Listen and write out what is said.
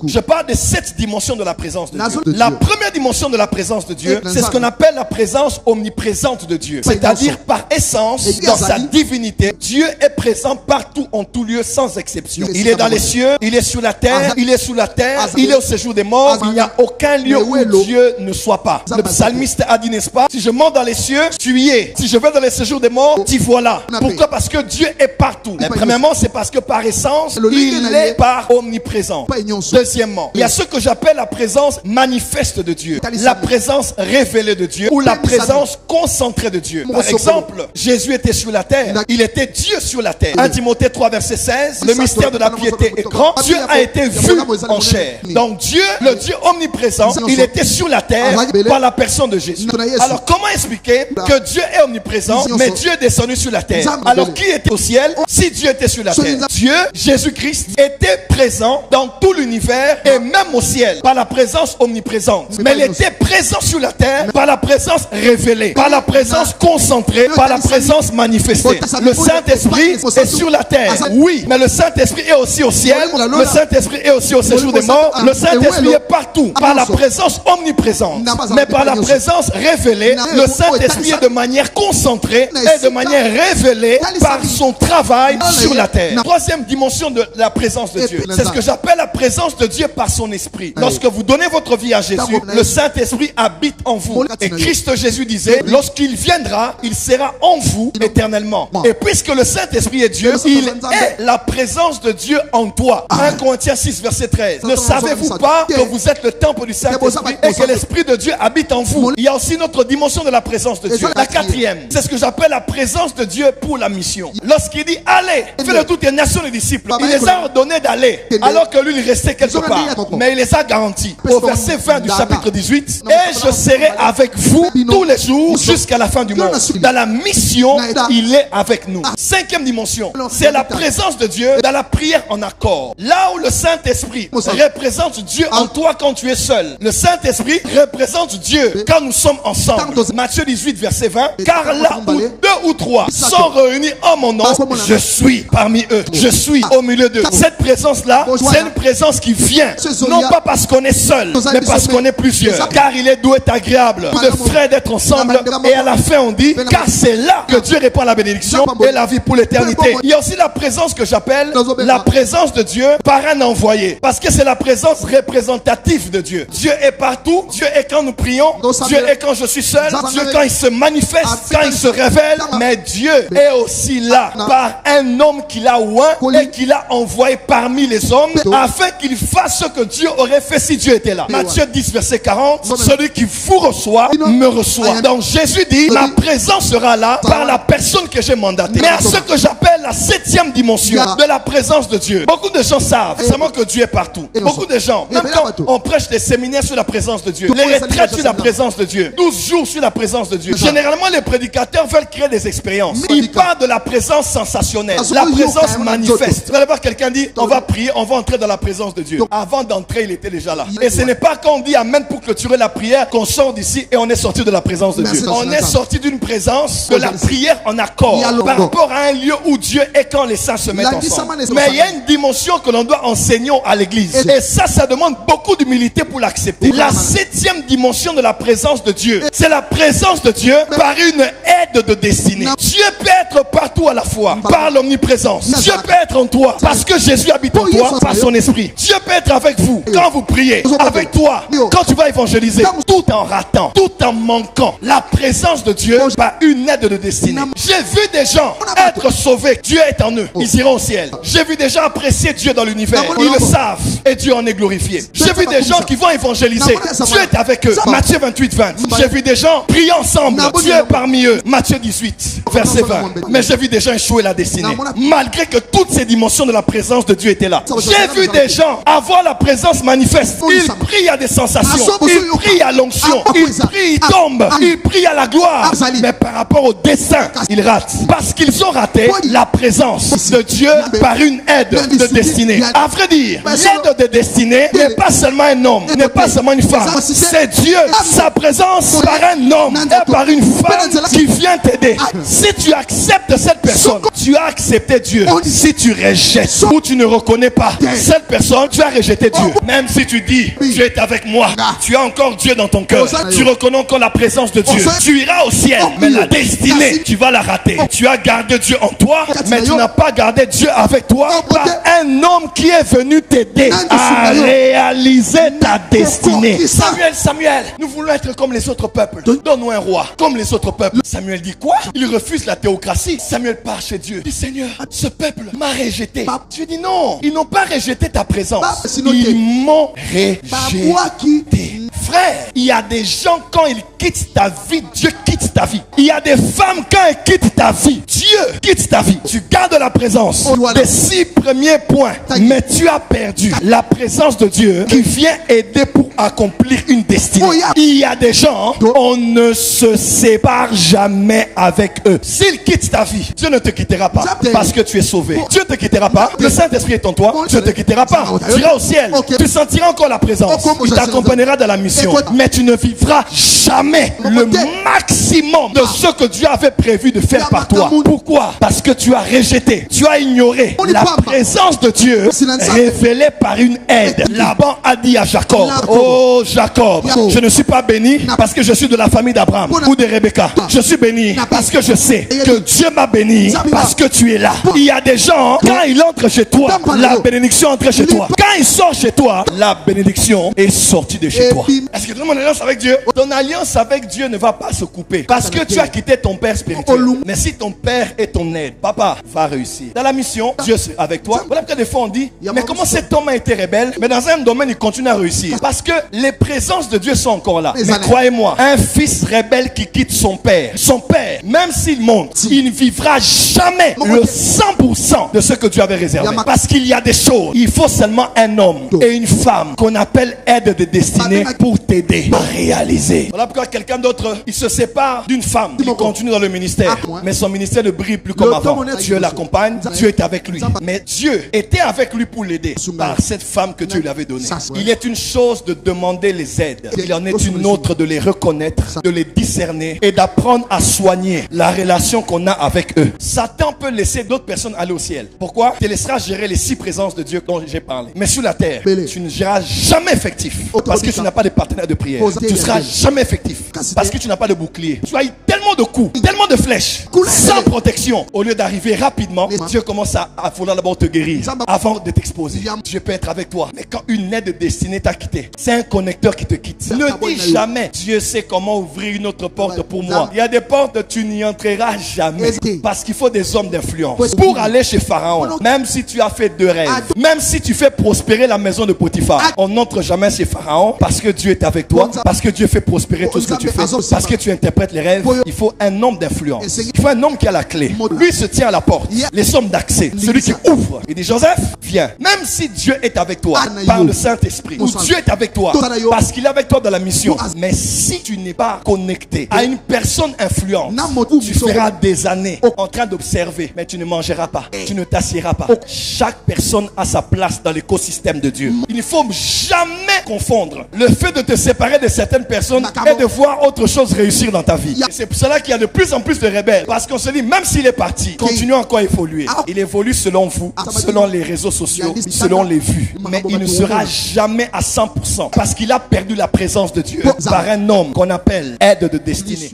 Je parle de 7 dimensions de la présence de Dieu. La première dimension de la présence de Dieu, c'est ce qu'on appelle la présence omniprésente de Dieu. C'est-à-dire par essence, dans sa divinité, Dieu est présent partout, en tout lieu, sans exception. Il est dans les cieux, il est sur la terre, il est sous la terre, il est au séjour des morts. Il n'y a aucun lieu où Dieu ne soit pas. Le psalmiste a dit, n'est-ce pas? Si je monte dans les cieux, tu y es. Si je vais dans les séjours des morts, tu voilà. Pourquoi? Parce que Dieu est partout. Mais premièrement, c'est parce que par essence, il est par omniprésent. Deuxièmement, il y a ce que j'appelle la présence manifeste de Dieu, la présence révélée de Dieu ou la présence concentrée de Dieu. Par exemple, Jésus était sur la terre. Il était Dieu sur la terre. 1 Timothée 3 verset 16, le mystère de la piété est grand. Dieu a été vu en chair. Donc Dieu, le Dieu omniprésent, il était sur la terre par la personne de Jésus. Alors comment expliquer que Dieu est omniprésent, mais Dieu est descendu sur la terre? Alors qui était au ciel si Dieu était sur la terre? Dieu, Jésus-Christ, était présent dans tout l'univers et même au ciel par la présence omniprésente. Mais il était présent sur la terre par la présence révélée, par la présence concentrée, par la présence manifestée. Le Saint-Esprit est sur la terre, oui, mais le Saint-Esprit est aussi au ciel, le Saint-Esprit est aussi au séjour des morts, le Saint-Esprit est partout par la présence omniprésente, mais par la présence révélée, le Saint-Esprit est de manière concentrée et de manière révélée par son travail sur la terre. Troisième dimension de la présence de Dieu, c'est ce que j'appelle la présence de Dieu par son esprit. Lorsque vous donnez votre vie à Jésus, le Saint-Esprit habite en vous. Et Christ Jésus disait, lorsqu'il viendra, il sera en vous éternellement. Et puisque le Saint-Esprit est Dieu, il est la présence de Dieu en toi. 1 Corinthiens 6 verset 13. Ne savez-vous pas que vous êtes le temple du Saint-Esprit et que l'Esprit de Dieu habite en vous? Il y a aussi une autre dimension de la présence de Dieu. La quatrième, c'est ce que j'appelle la présence de Dieu pour la mission. Lorsqu'il dit allez, fais de toutes les nations les disciples, il les a ordonnés d'aller alors que lui il restait quelque part, mais il les a garantis. Au verset 20 du chapitre 18, et je serai avec vous tous les jours jusqu'à la fin du monde. Dans la mission, il est avec nous. Cinquième dimension, c'est la présence de Dieu dans la prière en accord. Là où le Saint-Esprit représente Dieu en toi quand tu es seul, le Saint-Esprit représente Dieu quand nous sommes ensemble. Matthieu 18 verset 20, car là où 2 ou 3 sont réunis en mon nom, je suis parmi eux, je suis au milieu d'eux. Cette présence-là, c'est une présence qui vient, non pas parce qu'on est seul, mais parce qu'on est plusieurs. Car il est doux et agréable de frères d'être ensemble. Et à la fin on dit, car c'est là que Dieu répand la bénédiction et la vie pour l'éternité. Il y a aussi la présence que j'appelle la présence de Dieu par un envoyé, parce que c'est la présence représentative de Dieu. Dieu est partout, Dieu est quand nous prions, Dieu est quand je suis seul, Dieu quand il se manifeste, quand il se révèle, mais Dieu est aussi là par un homme qu'il a oint et qu'il a envoyé parmi les hommes afin qu'il fasse ce que Dieu aurait fait si Dieu était là. Matthieu 10 verset 40, celui qui vous reçoit me reçoit. Donc Jésus dit, ma présence sera là par la personne que j'ai mandatée. Mais à ce que j'appelle la 7e dimension de la présence de Dieu, beaucoup de gens savent seulement que Dieu est partout. Beaucoup de gens, même quand on prêche des séminaires sur la présence de Dieu, les retraites sur la présence de Dieu, 12 jours sur la présence de Dieu, généralement les prédicateurs veulent créer des expériences. Ils parlent de la présence sensationnelle, la présence manifeste. Vous allez voir quelqu'un dit, on va prier, on va entrer dans la présence de Dieu. Avant d'entrer, il était déjà là. Et ce n'est pas quand on dit amen pour clôturer la prière qu'on sort d'ici et on est sorti de la présence de Dieu. On est sorti d'une présence de la prière en accord par rapport à un lieu où Dieu est quand les saints se mettent ensemble. Mais il y a une dimension que l'on doit enseigner à l'église. Et ça demande beaucoup d'humilité pour l'accepter. La 7e dimension de la présence de Dieu, c'est la présence de Dieu par une aide de destinée. Dieu peut être partout à la fois par l'omniprésence. Dieu peut être en toi parce que Jésus habite en toi par son esprit. Dieu peut être avec vous quand vous priez, avec toi quand tu vas évangéliser, tout en ratant, tout en manquant. La présence de Dieu par une aide de destinée. J'ai vu des gens être sauvés. Dieu est en eux. Ils iront au ciel. J'ai vu des gens apprécier Dieu dans l'univers. Ils le savent et Dieu en est glorifié. J'ai vu des gens qui vont évangéliser. Dieu est avec eux. Matthieu 28, 20. J'ai vu des gens prier ensemble. Dieu est parmi eux. Matthieu 18, verset 20. Mais j'ai vu des gens échouer la destinée. Malgré que toutes ces dimensions de la présence de Dieu étaient là. J'ai vu des gens avoir la présence manifeste. Ils prient à des sensations. Ils prient à l'onction. Ils prient, ils tombent. Ils prient à la gloire. Mais par rapport au dessein, ils ratent. Parce qu'ils ont raté la présence de Dieu par une aide de destinée. À vrai dire, l'aide de destinée n'est pas seulement un homme, n'est pas seulement une femme. C'est Dieu, sa présence par un homme et par une femme qui vient t'aider. Si tu acceptes cette personne, tu as accepté Dieu. Si tu rejettes ou tu ne reconnais pas cette personne, tu as rejeté Dieu. Même si tu dis, Dieu est avec moi, tu as encore Dieu dans ton cœur. Tu reconnais encore la présence de Dieu. Tu iras au ciel, mais la destinée, tu vas la rater. Tu as gardé Dieu en toi, mais tu n'as pas gardé Dieu avec toi par un homme qui est venu t'aider à réaliser ta destinée. Samuel, nous voulons être comme les autres peuples. Donne-nous un roi, comme les autres peuples. Samuel dit quoi? Il refuse la théocratie. Samuel part chez Dieu. Il dit, Seigneur, ce peuple m'a rejeté. Dieu dit non, ils n'ont pas rejeté ta présence. Ils m'ont rejeté. Frère, il y a des gens quand ils quittent ta vie, Dieu quitte ta vie. Il y a des femmes quand elles quittent ta vie, Dieu quitte ta vie. Tu gardes la présence des 6 premiers points, mais tu as perdu la présence de Dieu qui vient aider pour accomplir une destinée. Il y a des gens, on ne se sépare jamais avec eux. S'ils quittent ta vie, Dieu ne te quittera pas parce que tu es sauvé. Dieu ne te quittera pas. Le Saint-Esprit est en toi. Dieu ne te quittera pas. Tu iras au ciel. Tu sentiras encore la présence. Il t'accompagnera dans la mission. Mais tu ne vivras jamais le maximum de ce que Dieu avait prévu de faire par toi. Pourquoi? Parce que tu as rejeté, tu as ignoré la présence de Dieu révélée par une aide. Laban a dit à Jacob, oh Jacob, je ne suis pas béni parce que je suis de la famille d'Abraham ou de Rebecca. Je suis béni parce que je sais que Dieu m'a béni parce que tu es là. Il y a des gens, quand ils entrent chez toi, la bénédiction entre chez toi. Quand ils sortent chez toi, la bénédiction est sortie de chez toi. Est-ce que tu as mon alliance avec Dieu? Ton alliance avec Dieu ne va pas se couper parce que tu as quitté ton père spirituel. Mais si ton père est ton aide, papa va réussir. Dans la mission, Dieu est avec toi. Voilà pourquoi des fois on dit, mais comment cet homme a été rebelle? Mais dans un domaine, il continue à réussir. Parce que les présences de Dieu sont encore là. Mais croyez-moi, un fils rebelle qui quitte son père, même s'il monte, il ne vivra jamais le 100% de ce que Dieu avait réservé. Parce qu'il y a des choses, il faut seulement un homme et une femme qu'on appelle aide de destinée pour t'aider à réaliser. Voilà pourquoi quelqu'un d'autre, il se sépare d'une femme, il continue dans le ministère, mais son ministère ne brille plus comme avant. Dieu l'accompagne, Dieu est avec lui. Mais Dieu était avec lui pour l'aider par cette femme que Dieu lui avait donnée. Il est une chose de demander les aides. Il en est une autre de les reconnaître, de les discerner et d'apprendre à soigner la relation qu'on a avec eux. Satan peut laisser d'autres personnes aller au ciel. Pourquoi? Tu laisseras gérer les 6 présences de Dieu dont j'ai parlé. Mais sur la terre, tu ne seras jamais effectif parce que tu n'as pas de partenaire de prière. Tu ne seras jamais effectif parce que tu n'as pas de bouclier. Tu as eu tellement de coups, tellement de flèches, sans protection. Au lieu d'arriver rapidement, Dieu commence à vouloir d'abord te guérir avant de t'exposer. Dieu peut être avec toi. Mais quand une aide destinée t'a quitté, c'est un connecteur qui te quitte. Ne dis jamais, Dieu sait comment ouvrir une autre porte pour moi. Il y a des portes, tu n'y entreras jamais. Parce qu'il faut des hommes d'influence. Pour aller chez Pharaon, même si tu as fait 2 rêves, même si tu fais prospérer la maison de Potiphar, on n'entre jamais chez Pharaon parce que Dieu est avec toi, parce que Dieu fait prospérer tout ce que tu fais, parce que tu interprètes les rêves. Il faut un homme d'influence. Il faut un homme qui a la clé. Lui se tient à la porte, les hommes d'accès, celui qui ouvre. Il dit, Joseph, viens. Même si Dieu est avec toi par le Saint-Esprit, ou Dieu est avec toi parce qu'il est avec toi dans la mission, mais si tu n'es pas connecté à une personne influente, tu feras des années en train d'observer, mais tu ne mangeras pas, tu ne t'assieras pas. Chaque personne a sa place dans l'écosystème de Dieu. Il ne faut jamais confondre le fait de te séparer de certaines personnes et de voir autre chose réussir dans ta vie. C'est pour cela qu'il y a de plus en plus de rebelles, parce qu'on se dit, même s'il est parti, continue encore à évoluer. Il évolue selon vous, selon les réseaux sociaux, selon les vues, mais il ne sera jamais à 100% parce qu'il a perdu la présence de Dieu par un homme qu'on appelle aide de destinée.